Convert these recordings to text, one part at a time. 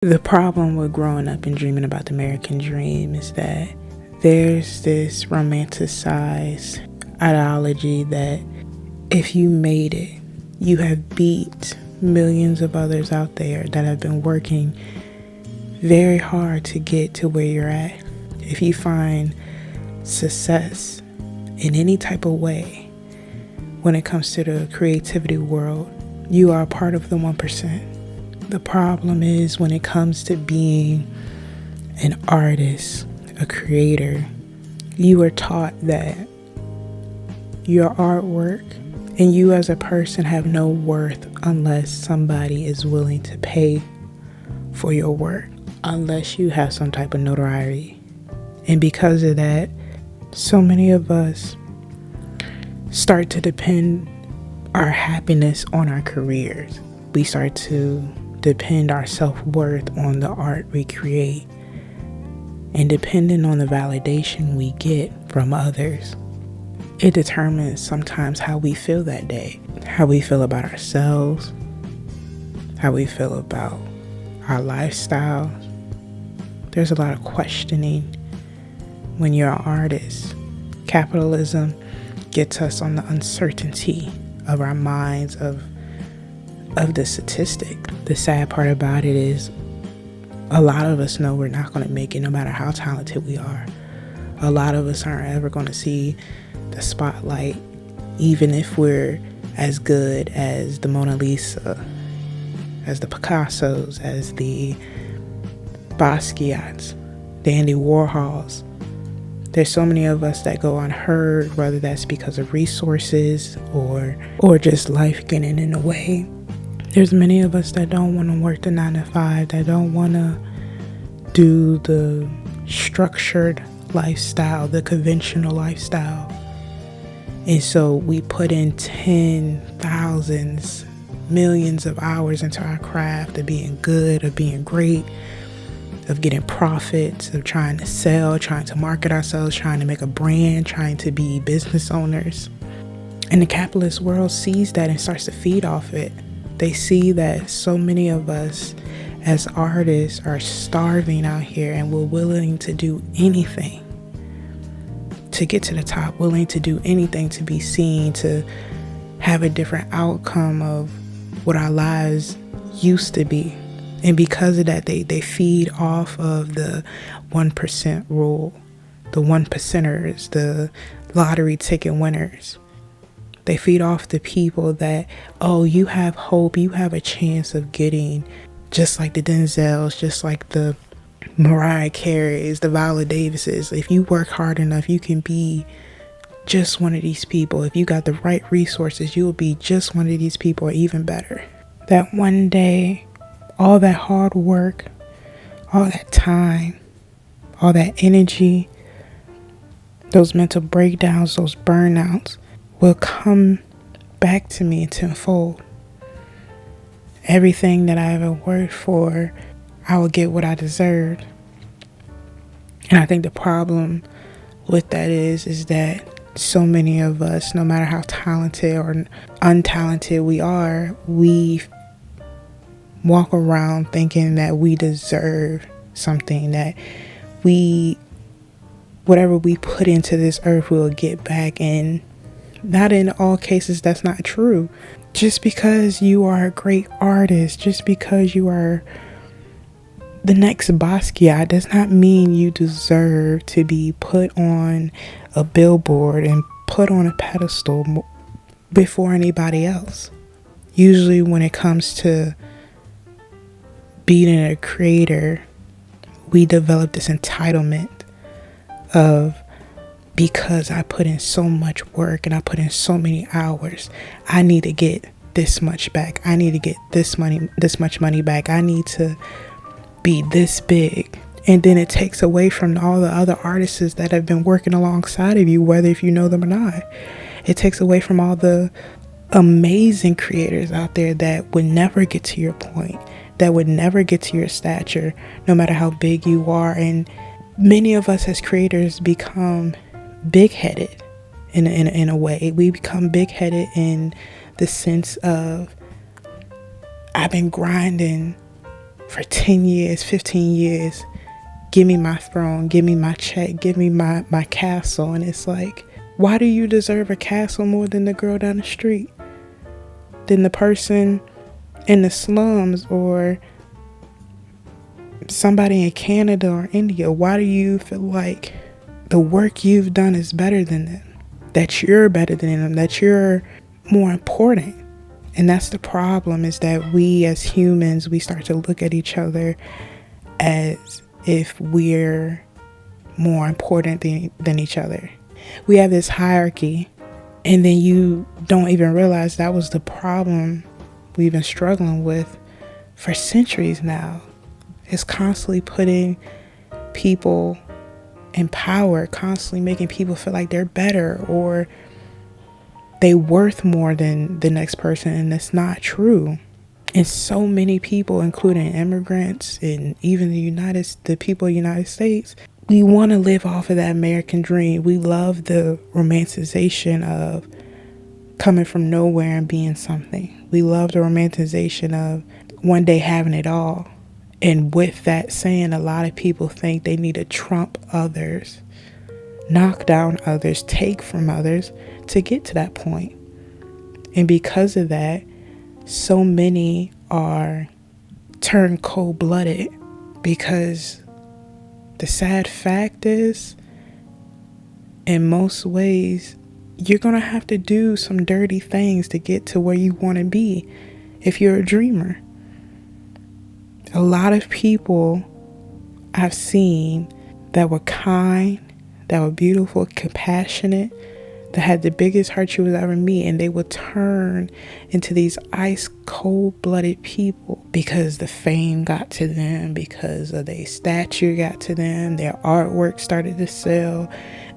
The problem with growing up and dreaming about the American dream is that there's this romanticized ideology that if you made it, you have beat millions of others out there that have been working very hard to get to where you're at. If you find success in any type of way when it comes to the creativity world, you are a part of the 1%. The problem is when it comes to being an artist, a creator, you are taught that your artwork and you as a person have no worth unless somebody is willing to pay for your work, unless you have some type of notoriety. And because of that, so many of us start to depend our happiness on our careers. We start to depend our self-worth on the art we create, and depending on the validation we get from others, it determines sometimes how we feel that day, how we feel about ourselves, how we feel about our lifestyle. There's a lot of questioning when you're an artist. Capitalism gets us on the uncertainty of our minds, of the statistic. The sad part about it is a lot of us know we're not going to make it no matter how talented we are. A lot of us aren't ever going to see the spotlight, even if we're as good as the Mona Lisa, as the Picassos, as the Basquiats, the Andy Warhols. There's so many of us that go unheard, whether that's because of resources or just life getting in the way. There's many of us that don't want to work the 9 to 5, that don't want to do the structured lifestyle, the conventional lifestyle. And so we put in thousands, millions of hours into our craft of being good, of being great, of getting profits, of trying to sell, trying to market ourselves, trying to make a brand, trying to be business owners. And the capitalist world sees that and starts to feed off it. They see that so many of us as artists are starving out here, and we're willing to do anything to get to the top, willing to do anything to be seen, to have a different outcome of what our lives used to be. And because of that, they feed off of the 1% rule, the 1%ers, the lottery ticket winners. They feed off the people that, oh, you have hope, you have a chance of getting just like the Denzels, just like the Mariah Careys, the Viola Davises. If you work hard enough, you can be just one of these people. If you got the right resources, you'll be just one of these people, or even better. That one day, all that hard work, all that time, all that energy, those mental breakdowns, those burnouts will come back to me tenfold. Everything that I ever worked for, I will get what I deserved. And I think the problem with that is that so many of us, no matter how talented or untalented we are, we walk around thinking that we deserve something, that whatever we put into this earth, we'll get back. And not in all cases, that's not true. Just because you are a great artist, just because you are the next Basquiat, does not mean you deserve to be put on a billboard and put on a pedestal before anybody else. Usually when it comes to being a creator, we develop this entitlement of, because I put in so much work and I put in so many hours, I need to get this much back. I need to get this much money back. I need to be this big. And then it takes away from all the other artists that have been working alongside of you, whether if you know them or not. It takes away from all the amazing creators out there that would never get to your point, that would never get to your stature, no matter how big you are. And many of us as creators become big-headed in a way. We become big-headed in the sense of, I've been grinding for 10 years, 15 years. Give me my throne, give me my check, give me my castle. And it's like, why do you deserve a castle more than the girl down the street? Than the person in the slums or somebody in Canada or India? Why do you feel like the work you've done is better than them? That you're better than them, that you're more important. And that's the problem, is that we as humans, we start to look at each other as if we're more important than each other. We have this hierarchy, and then you don't even realize that was the problem we've been struggling with for centuries now. It's constantly putting people in power, constantly making people feel like they're better or they worth more than the next person, and that's not true. And so many people, including immigrants and even the people of the United States, we want to live off of that American dream. We love the romanticization of coming from nowhere and being something. We love the romanticization of one day having it all. And with that saying, a lot of people think they need to trump others, knock down others, take from others to get to that point. And because of that, so many are turned cold-blooded, because the sad fact is, in most ways, you're going to have to do some dirty things to get to where you want to be if you're a dreamer. A lot of people I've seen that were kind, that were beautiful, compassionate, that had the biggest heart you would ever meet, and they would turn into these ice cold-blooded people because the fame got to them, because of their stature got to them, their artwork started to sell,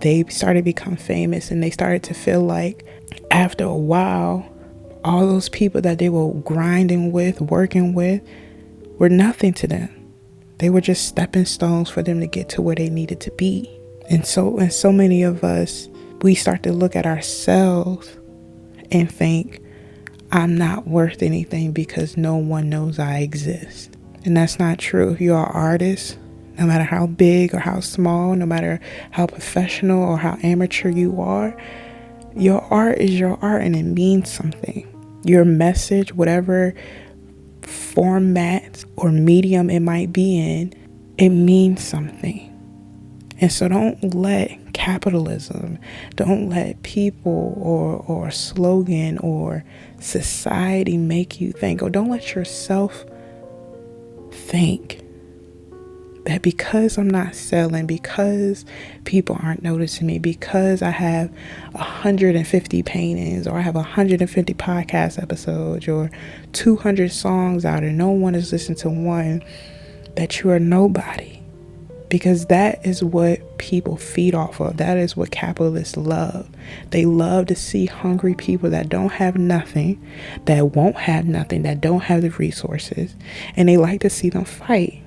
they started to become famous, and they started to feel like after a while, all those people that they were grinding with, working with, were nothing to them. They were just stepping stones for them to get to where they needed to be. And so many of us, we start to look at ourselves and think, I'm not worth anything because no one knows I exist. And that's not true. If you're an artist, no matter how big or how small, no matter how professional or how amateur you are, your art is your art and it means something. Your message, whatever format or medium it might be in, it means something. And so don't let capitalism, don't let people or a slogan or society make you think, or don't let yourself think that because I'm not selling, because people aren't noticing me, because I have 150 paintings or I have 150 podcast episodes or 200 songs out and no one is listening to one, that you are nobody. Because that is what people feed off of. That is what capitalists love. They love to see hungry people that don't have nothing, that won't have nothing, that don't have the resources. And they like to see them fight.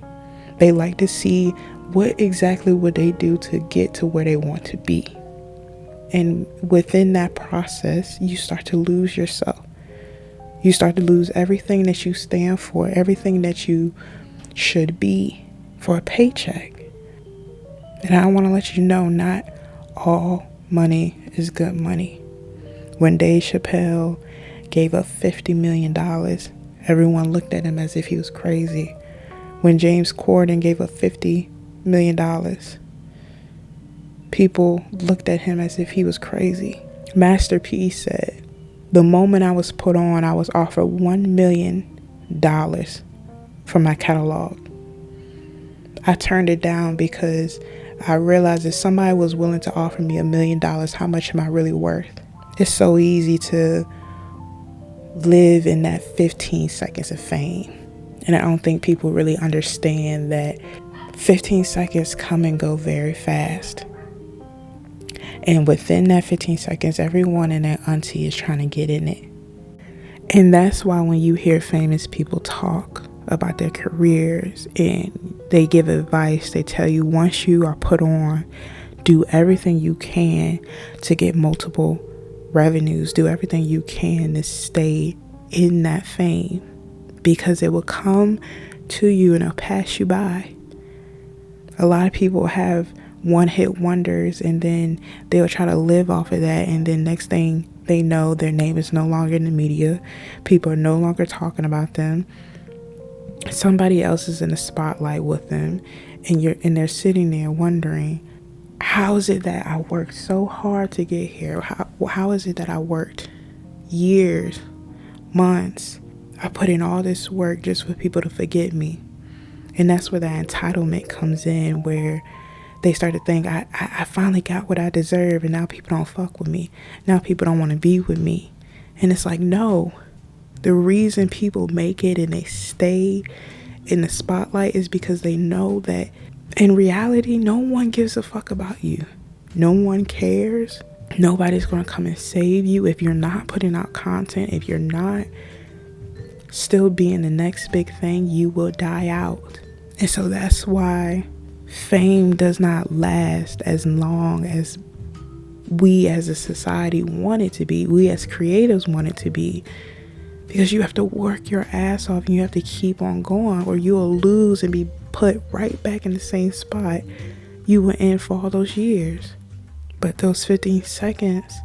They like to see what exactly would they do to get to where they want to be. And within that process, you start to lose yourself. You start to lose everything that you stand for, everything that you should be for a paycheck. And I want to let you know, not all money is good money. When Dave Chappelle gave up $50 million, everyone looked at him as if he was crazy. When James Corden gave up $50 million, people looked at him as if he was crazy. Master P said, the moment I was put on, I was offered $1 million for my catalog. I turned it down because I realized if somebody was willing to offer me $1 million, how much am I really worth? It's so easy to live in that 15 seconds of fame. And I don't think people really understand that 15 seconds come and go very fast. And within that 15 seconds, everyone and their auntie is trying to get in it. And that's why when you hear famous people talk about their careers and they give advice, they tell you once you are put on, do everything you can to get multiple revenues, do everything you can to stay in that fame, because it will come to you and it'll pass you by. A lot of people have one-hit wonders, and then they'll try to live off of that, and then next thing they know, their name is no longer in the media. People are no longer talking about them. Somebody else is in the spotlight with them, and they're sitting there wondering, how is it that I worked so hard to get here? How is it that I worked years, months? I put in all this work just for people to forget me. And that's where that entitlement comes in, where they start to think, I finally got what I deserve, and now people don't fuck with me. Now people don't want to be with me. And it's like, no. The reason people make it and they stay in the spotlight is because they know that in reality, no one gives a fuck about you. No one cares. Nobody's going to come and save you if you're not putting out content. If you're not still being the next big thing, you will die out. And so that's why fame does not last as long as we as a society want it to be. We as creatives want it to be. Because you have to work your ass off and you have to keep on going, or you will lose and be put right back in the same spot you were in for all those years. But those 15 seconds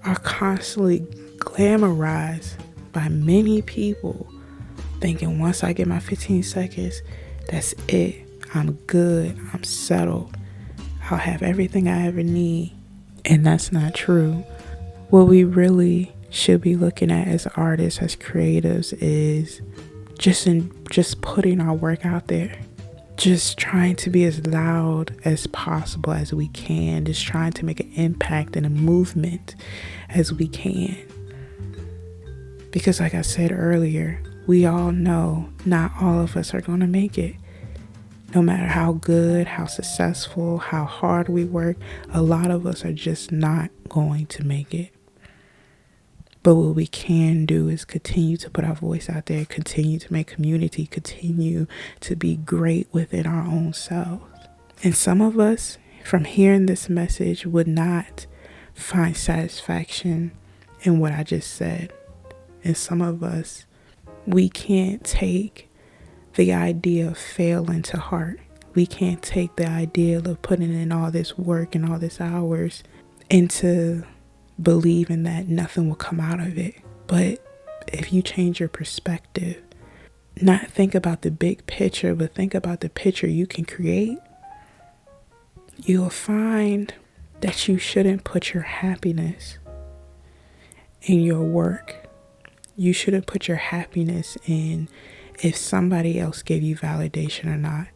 are constantly glamorized by many people, thinking once I get my 15 seconds, that's it. I'm good. I'm settled. I'll have everything I ever need. And that's not true. What we really should be looking at as artists, as creatives, is just putting our work out there. Just trying to be as loud as possible as we can. Just trying to make an impact and a movement as we can. Because like I said earlier, we all know not all of us are going to make it. No matter how good, how successful, how hard we work, a lot of us are just not going to make it. But what we can do is continue to put our voice out there, continue to make community, continue to be great within our own selves. And some of us, from hearing this message, would not find satisfaction in what I just said. And some of us, we can't take the idea of failing to heart. We can't take the idea of putting in all this work and all this hours into believing that nothing will come out of it. But if you change your perspective, not think about the big picture, but think about the picture you can create, you'll find that you shouldn't put your happiness in your work. You shouldn't put your happiness in if somebody else gave you validation or not.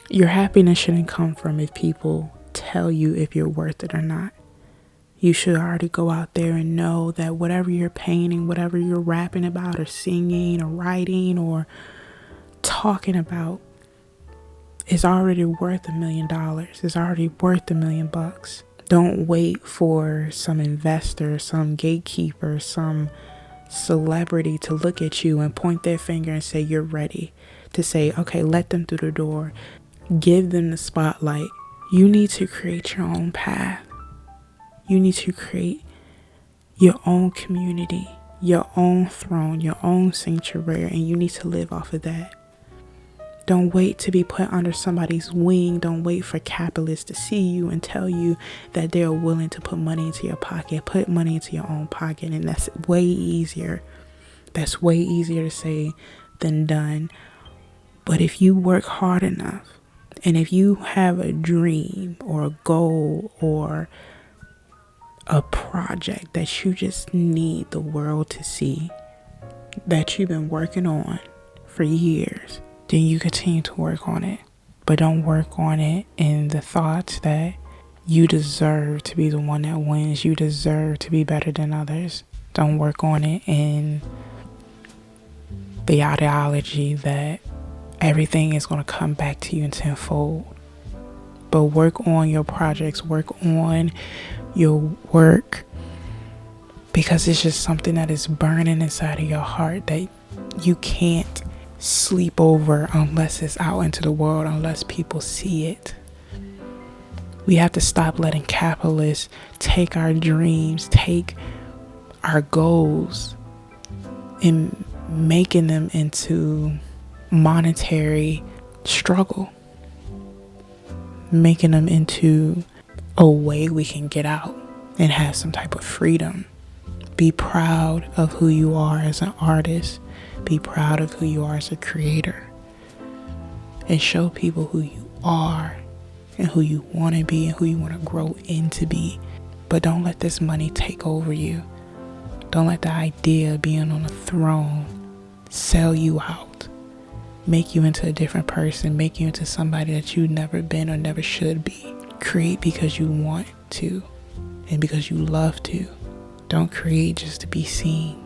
Your happiness shouldn't come from if people tell you if you're worth it or not. You should already go out there and know that whatever you're painting, whatever you're rapping about or singing or writing or talking about is already worth $1 million. It's already worth $1 million. Don't wait for some investor, some gatekeeper, some celebrity to look at you and point their finger and say you're ready. To say, okay, let them through the door. Give them the spotlight. You need to create your own path. You need to create your own community, your own throne, your own sanctuary, and you need to live off of that. Don't wait to be put under somebody's wing. Don't wait for capitalists to see you and tell you that they're willing to put money into your pocket. Put money into your own pocket, and that's way easier. That's way easier to say than done. But if you work hard enough, and if you have a dream or a goal or a project that you just need the world to see, that you've been working on for years, then you continue to work on it. But don't work on it in the thoughts that you deserve to be the one that wins. You deserve to be better than others. Don't work on it in the ideology that everything is going to come back to you in tenfold. But work on your projects, work on your work, because it's just something that is burning inside of your heart that you can't sleep over unless it's out into the world, unless people see it. We have to stop letting capitalists take our dreams, take our goals, and making them into monetary struggle, making them into a way we can get out and have some type of freedom. Be proud of who you are as an artist. Be proud of who you are as a creator. And show people who you are and who you want to be and who you want to grow into be. But don't let this money take over you. Don't let the idea of being on a throne sell you out. Make you into a different person. Make you into somebody that you've never been or never should be. Create because you want to and because you love to. Don't create just to be seen.